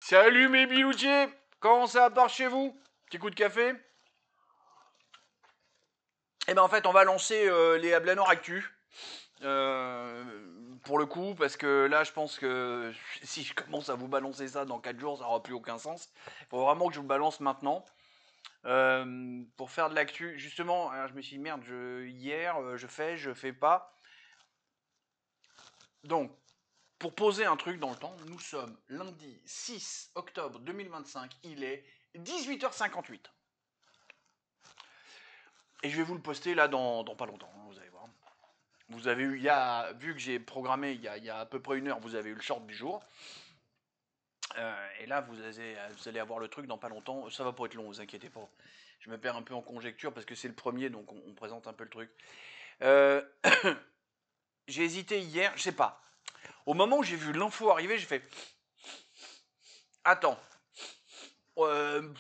Salut mes biloutiers. Comment ça part chez vous? Petit coup de café? Eh ben en fait on va lancer les Ablanor Actu. Pour le coup, parce que là je pense que si je commence à vous balancer ça dans 4 jours, ça n'aura plus aucun sens. Il faut vraiment que je vous balance maintenant. Pour faire de l'actu, justement, alors je me suis dit merde, hier je fais pas. Donc, pour poser un truc dans le temps, nous sommes lundi 6 octobre 2025, il est 18h58. Et je vais vous le poster là dans pas longtemps, hein, vous allez voir. Vous avez eu, vu que j'ai programmé il y a à peu près une heure, vous avez eu le short du jour. Et là, vous allez avoir le truc dans pas longtemps. Ça va pas être long, vous inquiétez pas. Je me perds un peu en conjecture parce que c'est le premier, donc on présente un peu le truc. J'ai hésité hier, je sais pas. Au moment où j'ai vu l'info arriver, j'ai fait attends. Tu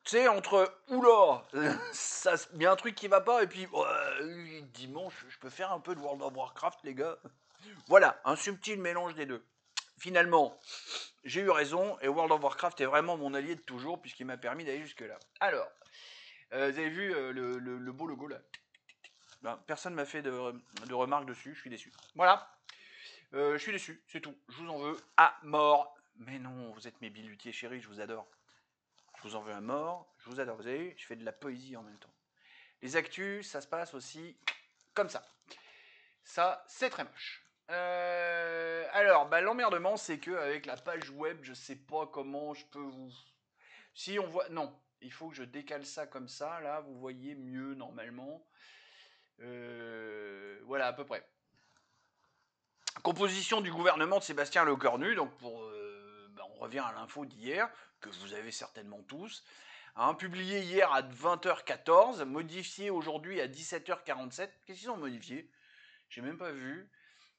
sais, entre oula, ça il y a un truc qui va pas, et puis dimanche, je peux faire un peu de World of Warcraft, les gars. Voilà, un subtil mélange des deux. Finalement, j'ai eu raison, et World of Warcraft est vraiment mon allié de toujours, puisqu'il m'a permis d'aller jusque-là. Alors, vous avez vu le beau logo là? Ben, personne m'a fait de remarques dessus, je suis déçu. Voilà, je suis déçu, c'est tout. Je vous en veux à mort. Mais non, vous êtes mes bilutiers chéris, je vous adore. Je vous en veux à mort, je vous adore. Vous avez vu, je fais de la poésie en même temps. Les actus, ça se passe aussi comme ça. Ça, c'est très moche. Alors, bah, l'emmerdement, c'est que avec la page web, je sais pas comment je peux vous. Si on voit, non, il faut que je décale ça comme ça. Là, vous voyez mieux normalement. Voilà, à peu près. Composition du gouvernement de Sébastien Lecornu. Donc, on revient à l'info d'hier que vous avez certainement tous. Publié hier à 20h14, modifié aujourd'hui à 17h47. Qu'est-ce qu'ils ont modifié? J'ai même pas vu.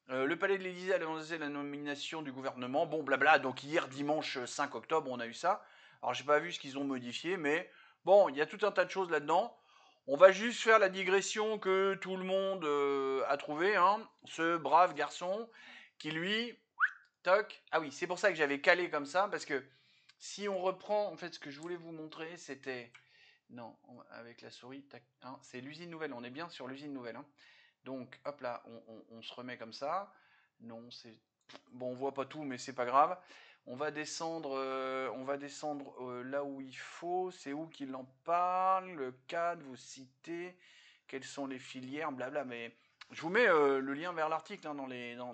Le palais de l'Élysée a annoncé la nomination du gouvernement. Bon, blabla. Donc hier, dimanche 5 octobre, on a eu ça. Alors, j'ai pas vu ce qu'ils ont modifié, mais bon, il y a tout un tas de choses là-dedans. On va juste faire la digression que tout le monde a trouvé. Hein. Ce brave garçon qui, lui, toc. Ah oui, c'est pour ça que j'avais calé comme ça, parce que si on reprend, en fait, ce que je voulais vous montrer, c'était... Non, avec la souris, tac, hein, c'est l'usine nouvelle, on est bien sur l'usine nouvelle. Hein. Donc, hop là, on se remet comme ça. Non, c'est... Bon, on voit pas tout, mais c'est pas grave. On va descendre là où il faut. C'est où qu'il en parle? Le cadre, vous citez. Quelles sont les filières? Blabla, mais... Je vous mets le lien vers l'article hein,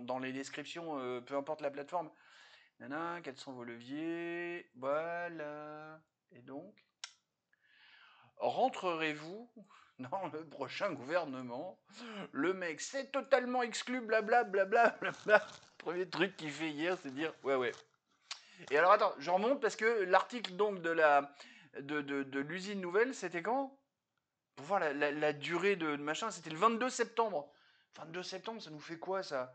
dans les descriptions, peu importe la plateforme. Nana, quels sont vos leviers? Voilà. Et donc, rentrerez-vous dans le prochain gouvernement? Le mec, c'est totalement exclu, blabla, blabla, blabla. Premier truc qu'il fait hier, c'est dire ouais. Et alors attends, je remonte parce que l'article donc de l'usine nouvelle, c'était quand? Pour voir la durée de machin, c'était le 22 septembre. 22 septembre, ça nous fait quoi ça?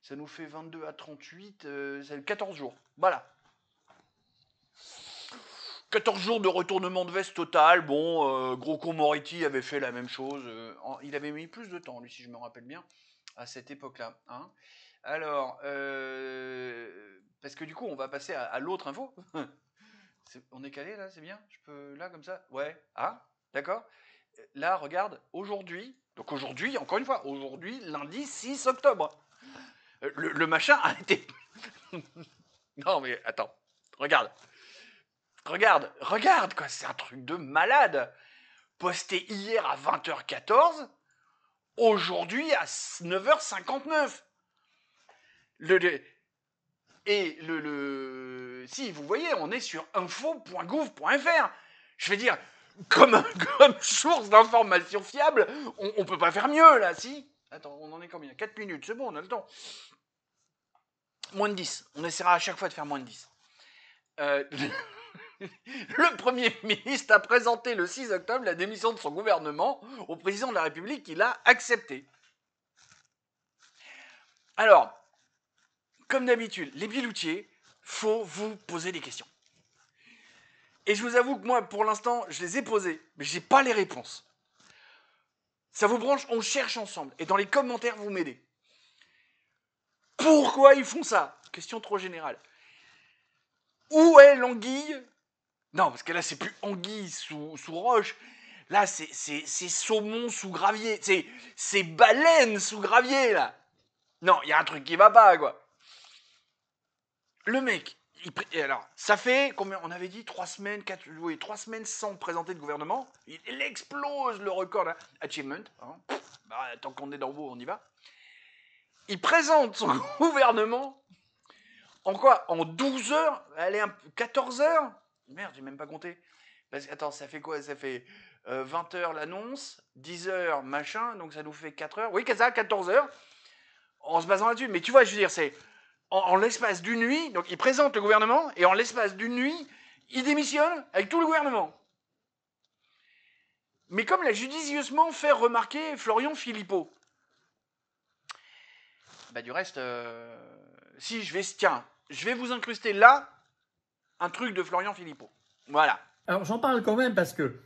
Ça nous fait 22 à 38, c'est 14 jours. Voilà. 14 jours de retournement de veste total. Bon, Gros Con Moretti avait fait la même chose. Il avait mis plus de temps, lui, si je me rappelle bien, à cette époque-là. Hein. Alors, parce que du coup, on va passer à l'autre info. On est calé là, c'est bien? Je peux là comme ça? Ouais. Ah, d'accord. Là, regarde, aujourd'hui. Donc aujourd'hui, encore une fois, aujourd'hui, lundi 6 octobre. Le machin a été. Non mais attends, regarde. Regarde, quoi, c'est un truc de malade. Posté hier à 20h14, aujourd'hui à 9h59. Si, vous voyez, on est sur info.gouv.fr. Je veux dire, comme source d'information fiable, on peut pas faire mieux, là, si? Attends, on en est combien? 4 minutes, c'est bon, on a le temps. Moins de 10. On essaiera à chaque fois de faire moins de 10. Le Premier ministre a présenté le 6 octobre la démission de son gouvernement au président de la République qui l'a accepté. Alors, comme d'habitude, les biloutiers, faut vous poser des questions. Et je vous avoue que moi, pour l'instant, je les ai posées, mais j'ai pas les réponses. Ça vous branche? On cherche ensemble. Et dans les commentaires, vous m'aidez. Pourquoi ils font ça? Question trop générale. Où est l'anguille? Non, parce que là, c'est plus anguille sous roche. Là, c'est saumon sous gravier. C'est baleine sous gravier, là. Non, il y a un truc qui va pas, quoi. Le mec, alors, ça fait combien? On avait dit 3 semaines, 3 semaines sans présenter de gouvernement. Il explose le record achievement. Hein. Bah, tant qu'on est dans vous, on y va. Il présente son gouvernement en quoi? En 12 heures? Allez, 14 heures? Merde, j'ai même pas compté. Attends, ça fait quoi? Ça fait 20 heures l'annonce, 10 heures machin, donc ça nous fait 4 heures. Oui, ça, 14 heures. En se basant là-dessus. Mais tu vois, je veux dire, c'est en l'espace d'une nuit, donc il présente le gouvernement, et en l'espace d'une nuit, il démissionne avec tout le gouvernement. Mais comme l'a judicieusement fait remarquer Florian Philippot. Bah du reste, si je vais vous incruster là un truc de Florian Philippot. Voilà. Alors j'en parle quand même parce que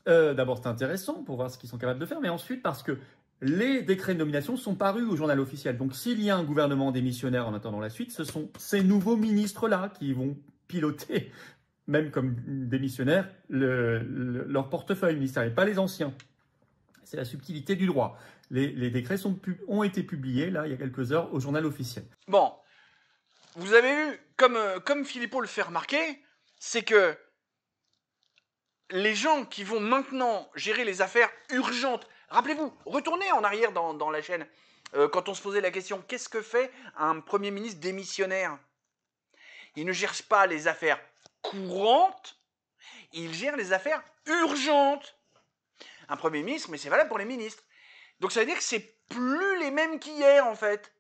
d'abord c'est intéressant pour voir ce qu'ils sont capables de faire, mais ensuite parce que les décrets de nomination sont parus au journal officiel. Donc s'il y a un gouvernement démissionnaire en attendant la suite, ce sont ces nouveaux ministres-là qui vont piloter, même comme démissionnaires, leur portefeuille ministériel, pas les anciens. C'est la subtilité du droit. Les décrets ont été publiés, là, il y a quelques heures, au journal officiel. Bon, vous avez eu, comme Philippot le fait remarquer, c'est que les gens qui vont maintenant gérer les affaires urgentes, rappelez-vous, retournez en arrière dans la chaîne, quand on se posait la question, qu'est-ce que fait un Premier ministre démissionnaire? Il ne gère pas les affaires courantes, il gère les affaires urgentes. Un Premier ministre, mais c'est valable pour les ministres. Donc ça veut dire que c'est plus les mêmes qu'hier, en fait.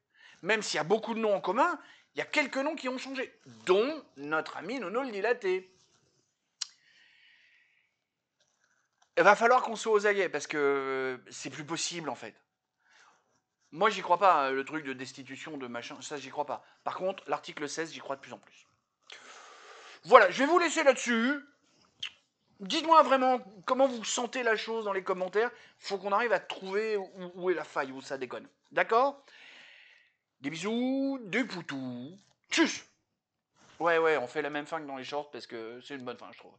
Même s'il y a beaucoup de noms en commun, il y a quelques noms qui ont changé, dont notre ami Nono le dilaté. Il va falloir qu'on soit aux aguets, parce que c'est plus possible, en fait. Moi, j'y crois pas, le truc de destitution, de machin, ça, j'y crois pas. Par contre, l'article 16, j'y crois de plus en plus. Voilà, je vais vous laisser là-dessus. Dites-moi vraiment comment vous sentez la chose dans les commentaires. Faut qu'on arrive à trouver où est la faille, où ça déconne. D'accord? Des bisous, des poutous. Tchuss! Ouais, on fait la même fin que dans les shorts parce que c'est une bonne fin, je trouve.